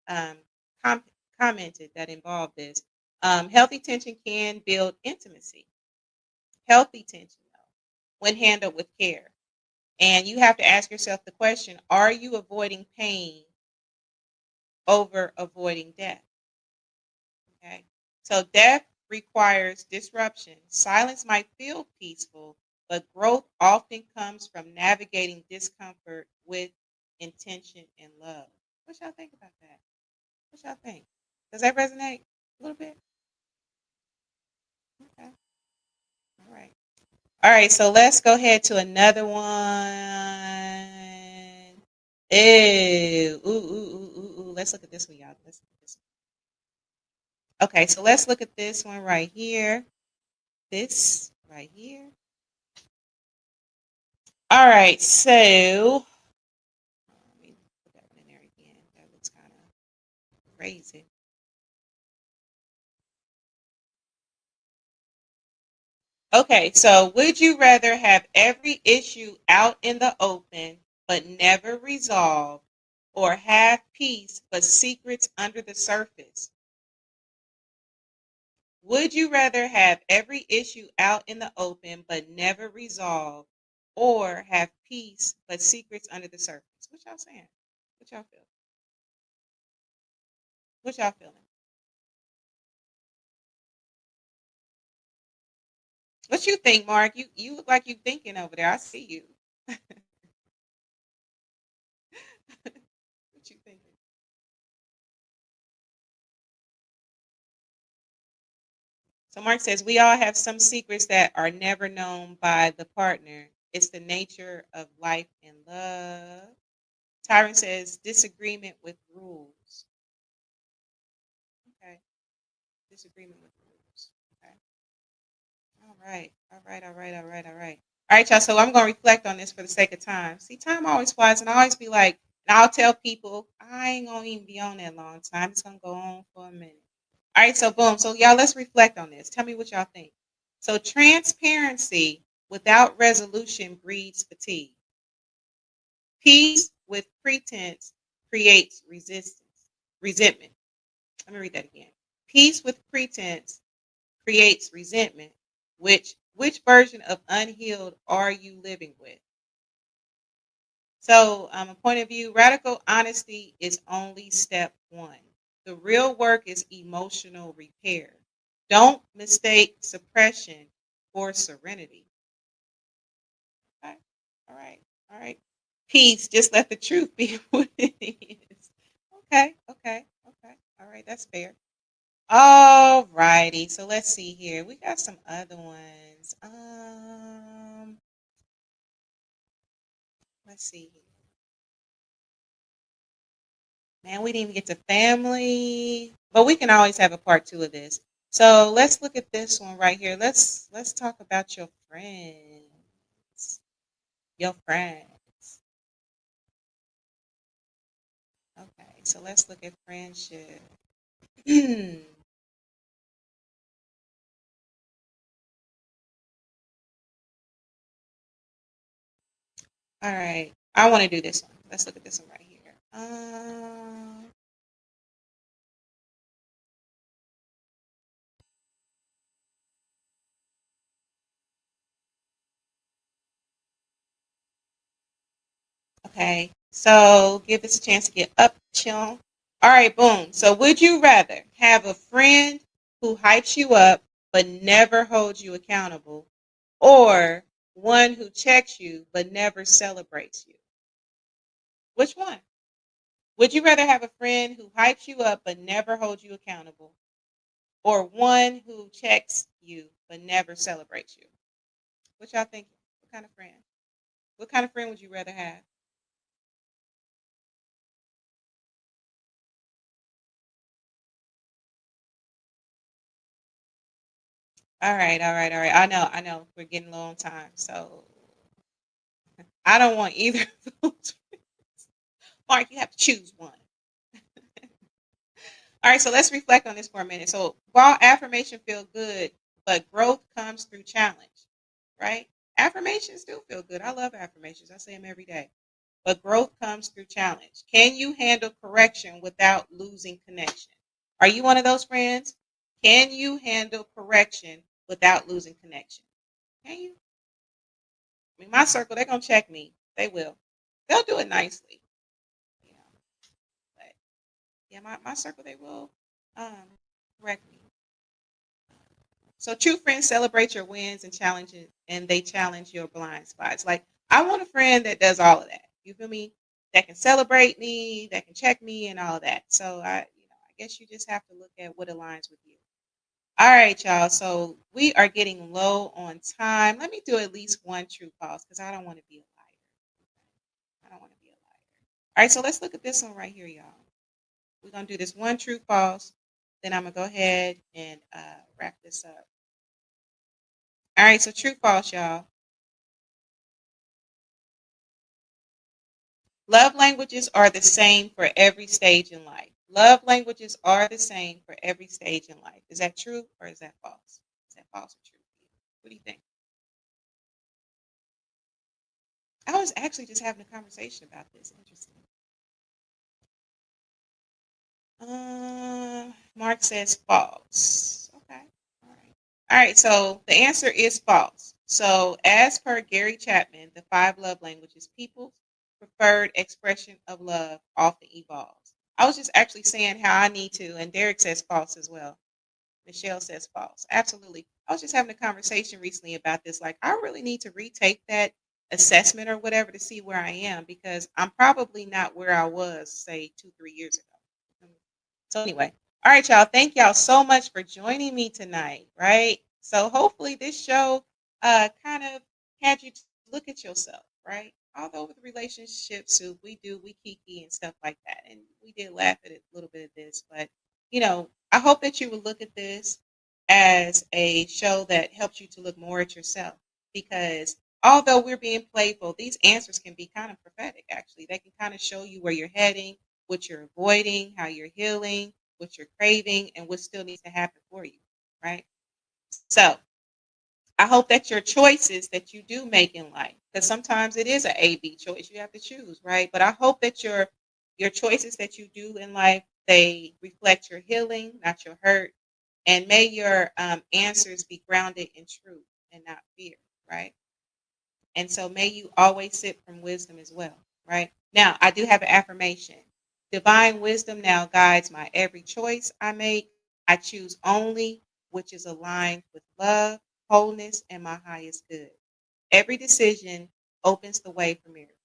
um, com- commented that involved this. Healthy tension can build intimacy. Healthy tension, though, when handled with care. And you have to ask yourself the question, are you avoiding pain over avoiding death? Okay. So death requires disruption. Silence might feel peaceful, but growth often comes from navigating discomfort with intention and love. What y'all think about that? What y'all think? Does that resonate a little bit? Okay. All right. All right. So let's go ahead to another one. Ew. Ooh, ooh, ooh, ooh, ooh. Let's look at this one, y'all. Let's look at this one. Okay. So let's look at this one right here. This right here. All right. So let me put that one in there again. That looks kind of crazy. Okay, so would you rather have every issue out in the open but never resolved, or have peace but secrets under the surface? Would you rather have every issue out in the open but never resolved, or have peace but secrets under the surface? What y'all saying? What y'all feel? What y'all feeling? What you think, Mark? You look like you thinking over there. I see you. What you thinking? So Mark says we all have some secrets that are never known by the partner. It's the nature of life and love. Tyron says disagreement with rules. Okay. Disagreement with rules. Okay. All right. All right. All right. All right. All right. All right, y'all. So I'm gonna reflect on this for the sake of time. See, time always flies, and I always be like, and I'll tell people I ain't gonna even be on that long time. It's gonna go on for a minute. All right, so boom. So y'all, let's reflect on this. Tell me what y'all think. So transparency without resolution breeds fatigue. Peace with pretense creates resentment. Let me read that again. Peace with pretense creates resentment. Which version of unhealed are you living with? So, a point of view, radical honesty is only step one. The real work is emotional repair. Don't mistake suppression for serenity. Okay. All right. All right. Peace. Just let the truth be what it is. Okay. Okay. Okay. All right. That's fair. All righty. So let's see here. We got some other ones. Let's see here. Man, we didn't even get to family, but we can always have a part two of this. So let's look at this one right here. Let's talk about your friends. Your friends. Okay, so let's look at friendship. All right, I want to do this one. Let's look at this one right here. Okay, so give this a chance to get up, chill. All right, boom. So would you rather have a friend who hypes you up but never holds you accountable, or one who checks you but never celebrates you? Which one? Would you rather have a friend who hypes you up but never holds you accountable, or one who checks you but never celebrates you? What y'all think? What kind of friend? What kind of friend would you rather have? All right, all right, all right. I know. We're getting low on time, so I don't want either of those. Mark, you have to choose one. All right, so let's reflect on this for a minute. So while affirmation feel good, but growth comes through challenge, right? Affirmations do feel good. I love affirmations. I say them every day. But growth comes through challenge. Can you handle correction without losing connection? Are you one of those friends? Can you handle correction without losing connection? Can you? I mean, my circle, they're gonna check me. They will. They'll do it nicely, you know. But yeah, my circle, they will correct me. So true friends celebrate your wins and challenges, and they challenge your blind spots. Like I want a friend that does all of that. You feel me? That can celebrate me, that can check me, and all of that. So I guess you just have to look at what aligns with you. All right, y'all. So we are getting low on time. Let me do at least one true false because I don't want to be a liar. I don't want to be a liar. All right, so let's look at this one right here, y'all. We're gonna do this one true false. Then I'm gonna go ahead and wrap this up. All right, so true false, y'all. Love languages are the same for every stage in life. Love languages are the same for every stage in life. Is that true or is that false? Is that false or true? What do you think? I was actually just having a conversation about this. Interesting. Mark says false. Okay. All right. All right. So the answer is false. So, as per Gary Chapman, the five love languages, people's preferred expression of love often evolves. I was just actually saying how I need to, and Derek says false as well. Michelle says false. Absolutely. I was just having a conversation recently about this. Like, I really need to retake that assessment or whatever to see where I am because I'm probably not where I was, say, 2, 3 years ago. So anyway, all right, y'all. Thank y'all so much for joining me tonight. Right. So hopefully this show kind of had you to look at yourself. Right. Although with relationships, we kiki and stuff like that, and we did laugh at it, a little bit of this, but I hope that you would look at this as a show that helps you to look more at yourself because although we're being playful, these answers can be kind of prophetic. Actually, they can kind of show you where you're heading, what you're avoiding, how you're healing, what you're craving, and what still needs to happen for you, right? So I hope that your choices that you do make in life, because sometimes it is an A-B choice, you have to choose, right? But I hope that your choices that you do in life, they reflect your healing, not your hurt, and may your answers be grounded in truth and not fear, right? And so may you always sip from wisdom as well, right? Now, I do have an affirmation. Divine wisdom now guides my every choice I make. I choose only which is aligned with love, wholeness, and my highest good. Every decision opens the way for miracles.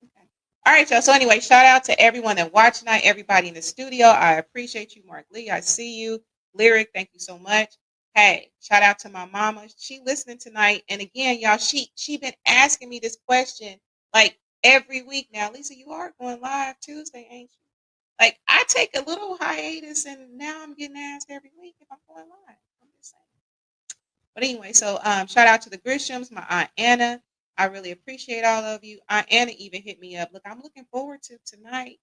Okay. All right, y'all. So anyway, shout out to everyone that watched tonight, everybody in the studio. I appreciate you, Mark Lee. I see you. Lyric, thank you so much. Hey, shout out to my mama. She listening tonight. And again, y'all, she been asking me this question like every week now. Lisa, you are going live Tuesday, ain't you? Like I take a little hiatus and now I'm getting asked every week if I'm going live. I'm just saying. But anyway, so shout out to the Grishams, my Aunt Anna. I really appreciate all of you. Aunt Anna even hit me up. Look, I'm looking forward to tonight.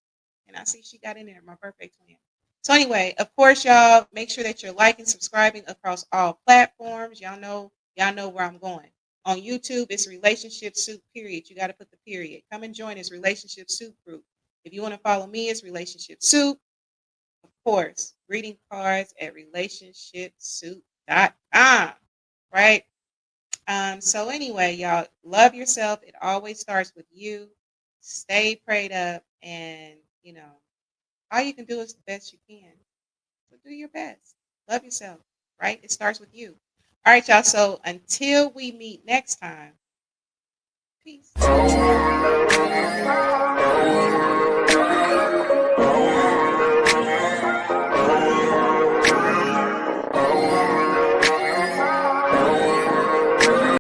And I see she got in there, my birthday twin. So anyway, of course, y'all make sure that you're liking, subscribing across all platforms. Y'all know where I'm going. On YouTube, it's Relationship Soup, period. You got to put the period. Come and join us, Relationship Soup group. If you want to follow me, it's Relationship Soup. Of course, greeting cards at relationshipsoup.com. Right? So anyway, y'all love yourself. It always starts with you. Stay prayed up, and all you can do is the best you can. So do your best. Love yourself. Right? It starts with you. All right, y'all. So until we meet next time, peace.